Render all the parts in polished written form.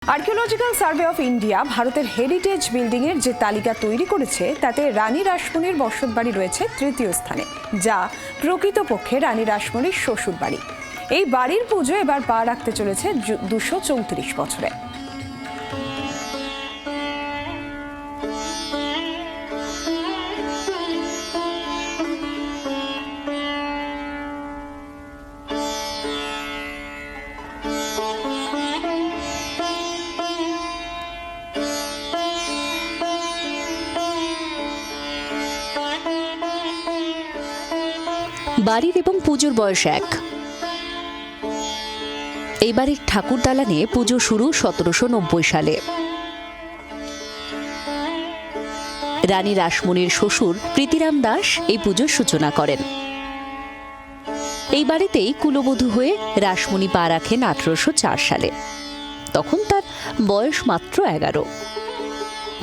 Archaeological survey of India ভারতের heritage building এর যে তালিকা তৈরি করেছে তাতে রানী রাসমণির বসতবাড়ি রয়েছে তৃতীয় স্থানে, যা প্রকৃতপক্ষে রানী রাসমণির শ্বশুর বাড়ি। এই বাড়ির পুজো এবার পা রাখতে চলেছে 234 বছরে। বাড়ির এবং পুজোর বয়স এক। এই বাড়ির ঠাকুর দালানে পুজো শুরু 1790 সালে। রানী রাসমণির শ্বশুর প্রীতিরাম দাস এই পুজোর সূচনা করেন। এই বাড়িতেই কুলবধূ হয়ে রাসমণি পা রাখেন 1804 সালে। তখন তার বয়স মাত্র 11।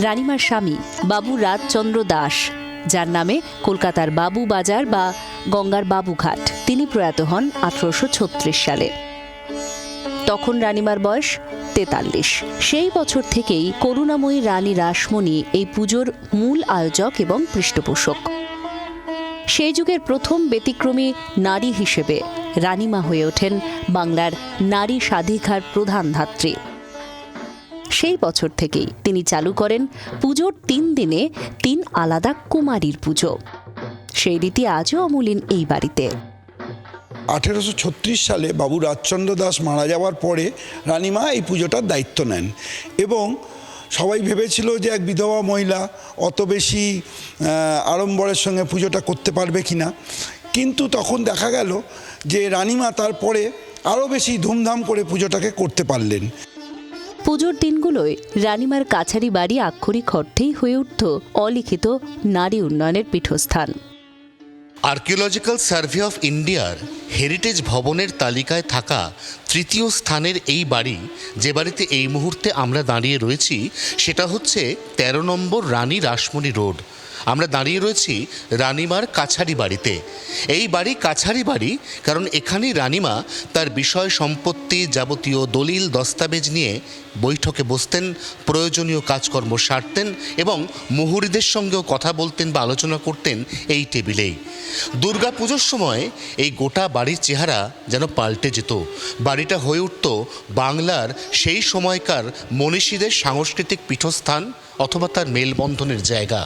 রানীমার স্বামী বাবু রাজচন্দ্র দাস, যার নামে কলকাতার বাবু বাজার বা গঙ্গার বাবুঘাট, তিনি প্রয়াত হন 1836 সালে। তখন রানীমার বয়স 43। সেই বছর থেকেই করুণাময়ী রানী রাসমণি এই পুজোর মূল আয়োজক এবং পৃষ্ঠপোষক। সেই যুগের প্রথম ব্যতিক্রমী নারী হিসেবে রানীমা হয়ে ওঠেন বাংলার নারী স্বাধিকার প্রধান ধাত্রী। সেই বছর থেকেই তিনি চালু করেন পুজোর 3 দিনে 3 আলাদা কুমারীর পুজো। সেই রীতি আজও অমলিন এই বাড়িতে। 1836 সালে বাবু রাজচন্দ্র দাস মারা যাওয়ার পরে রানীমা এই পুজোটার দায়িত্ব নেন এবং সবাই ভেবেছিল যে এক বিধবা মহিলা অত বেশি আড়ম্বরের সঙ্গে পুজোটা করতে পারবে কিনা, কিন্তু তখন দেখা গেল যে রানীমা তারপরে আরও বেশি ধুমধাম করে পুজোটাকে করতে পারলেন। পুজোর দিনগুলোয় রানীমার কাছারি বাড়ি আক্ষরিক অর্থেই হয়ে উঠত অলিখিত নারী উন্নয়নের পীঠস্থান। আর্কিওলজিক্যাল সার্ভে অফ ইন্ডিয়ার হেরিটেজ ভবনের তালিকায় থাকা তৃতীয় স্থানের এই বাড়ি, যে বাড়িতে এই মুহূর্তে আমরা দাঁড়িয়ে রয়েছি, সেটা হচ্ছে 13 নম্বর রানী রাসমণি রোড। আমরা দাঁড়িয়ে রয়েছি রানীমার কাছারি বাড়িতে। এই বাড়ি কাছারি বাড়ি কারণ এখানেই রানীমা তার বিষয় সম্পত্তি যাবতীয় দলিল দস্তাবেজ নিয়ে বৈঠকে বসতেন, প্রয়োজনীয় কাজকর্ম সারতেন এবং মুহুরিদের সঙ্গেও কথা বলতেন বা আলোচনা করতেন এই টেবিলেই। দুর্গা পুজোর সময় এই গোটা বাড়ির চেহারা যেন পাল্টে যেত। বাড়িটা হয়ে উঠত বাংলার সেই সময়কার মনীষীদের সাংস্কৃতিক পীঠস্থান অথবা তার মেলবন্ধনের জায়গা।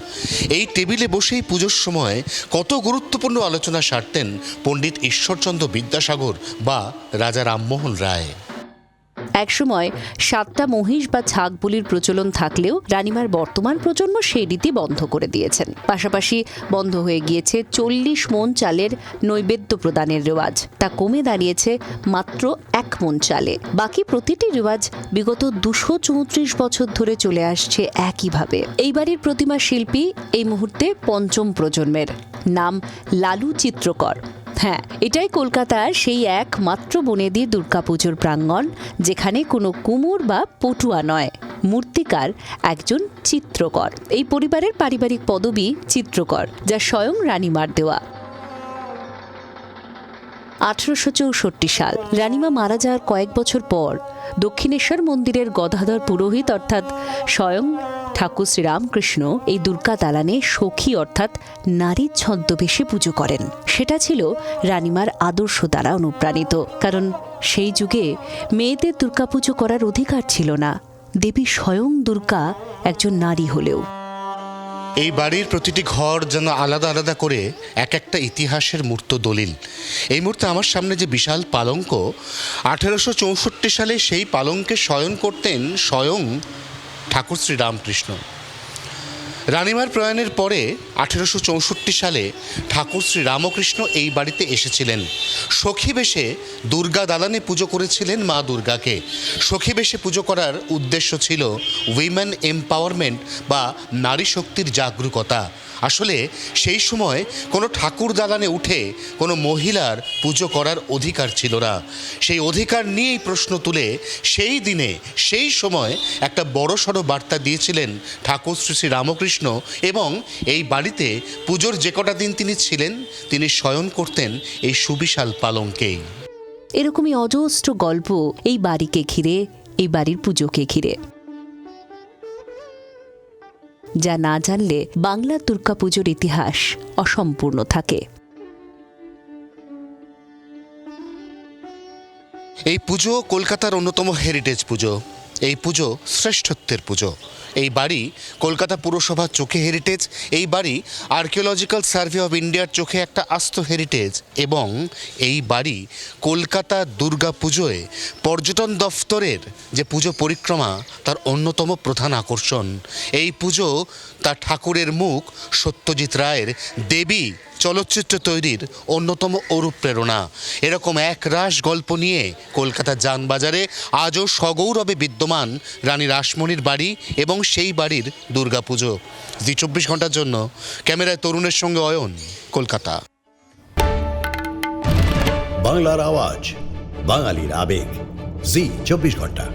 এই টেবিলে বসেই পুজোর সময় কত গুরুত্বপূর্ণ আলোচনা সারতেন পণ্ডিত ঈশ্বরচন্দ্র বিদ্যাসাগর বা রাজা রামমোহন রায়। একসময় 7টা মহিষ বা ছাগ বলির প্রচলন থাকলেও রানীমার বর্তমান প্রজন্ম সেই রীতি বন্ধ করে দিয়েছেন। পাশাপাশি বন্ধ হয়ে গিয়েছে 40 মণ চালের নৈবেদ্য প্রদানের রেওয়াজ। তা কমে দাঁড়িয়েছে মাত্র 1 মণ চালে। বাকি প্রতিটি রেওয়াজ বিগত 234 বছর ধরে চলে আসছে একইভাবে। এই বাড়ির প্রতিমা শিল্পী এই মুহূর্তে 5ম প্রজন্মের, নাম লালু চিত্রকর। হ্যাঁ, এটাই কলকাতার সেই একমাত্র বনেদি দুর্গাপুজোর প্রাঙ্গণ যেখানে কোনো কুমোর বা পটুয়া নয়, মূর্তিকার একজন চিত্রকর। এই পরিবারের পারিবারিক পদবি চিত্রকর, যা স্বয়ং রানীমার দেওয়া। 1864 সাল রানীমা মারা যাওয়ার কয়েক বছর পর দক্ষিণেশ্বর মন্দিরের গদাধর পুরোহিত অর্থাৎ স্বয়ং ঠাকুর শ্রীরামকৃষ্ণ এই দুর্গা দালানে সখী অর্থাৎ নারীর ছদ্মবেশে পুজো করেন। সেটা ছিল রানীমার আদর্শ দ্বারা অনুপ্রাণিত, কারণ সেই যুগে মেয়েদের দুর্গাপুজো করার অধিকার ছিল না। দেবী স্বয়ং দুর্গা একজন নারী হলেও। এই বাড়ির প্রতিটি ঘর যেন আলাদা আলাদা করে এক একটা ইতিহাসের মূর্ত দলিল। এই মুহূর্তে আমার সামনে যে বিশাল পালঙ্ক, 1864 সালে সেই পালঙ্কে শয়ন করতেন স্বয়ং ঠাকুর শ্রীরামকৃষ্ণ। রানীমার প্রয়াণের পরে 1864 সালে ঠাকুর শ্রীরামকৃষ্ণ এই বাড়িতে এসেছিলেন। সখী বেশে দুর্গা দালানে পুজো করেছিলেন মা দুর্গাকে। সখী বেশে পুজো করার উদ্দেশ্য ছিল উইমেন এম্পাওয়ারমেন্ট বা নারী শক্তির জাগরুকতা। আসলে সেই সময় কোনো ঠাকুর দালানে উঠে কোনো মহিলার পুজো করার অধিকার ছিল না। সেই অধিকার নিয়েই প্রশ্ন তুলে সেই দিনে সেই সময় একটা বড়সড় বার্তা দিয়েছিলেন ঠাকুর শ্রী শ্রী রামকৃষ্ণ এবং এই বাড়িতে পুজোর যে কটা দিন তিনি ছিলেন তিনি শয়ন করতেন এই সুবিশাল পালঙ্কেই। এরকমই অজস্র গল্প এই বাড়িকে ঘিরে, এই বাড়ির পুজোকে ঘিরে। যা না জানলে বাংলার দুর্গাপুজোর ইতিহাস অসম্পূর্ণ থাকে। এই পুজো কলকাতার অন্যতম হেরিটেজ পুজো। এই পুজো শ্রেষ্ঠত্বের পুজো। এই বাড়ি কলকাতা পুরসভার চোখে হেরিটেজ, এই বাড়ি আর্কিওলজিক্যাল সার্ভে অফ ইন্ডিয়ার চোখে একটা আস্ত হেরিটেজ, এবং এই বাড়ি কলকাতা দুর্গা পুজোয় পর্যটন দফতরের যে পুজো পরিক্রমা তার অন্যতম প্রধান আকর্ষণ। এই পুজো তার ঠাকুরের মুখ সত্যজিৎ রায়ের দেবী চলচ্চিত্র তৈরির অন্যতম অনুপ্রেরণা। এরকম একরাশ গল্প নিয়ে কলকাতার যানবাজারে আজও সগৌরবে বিদ্যমান রানী রাসমণির বাড়ি এবং সেই বাড়ির দুর্গাপুজো। জি 24 ঘন্টার জন্য ক্যামেরায় তরুণের সঙ্গে অয়ন, কলকাতা। বাংলার আওয়াজ, বাঙালির আবেগ, জি 24 ঘন্টা।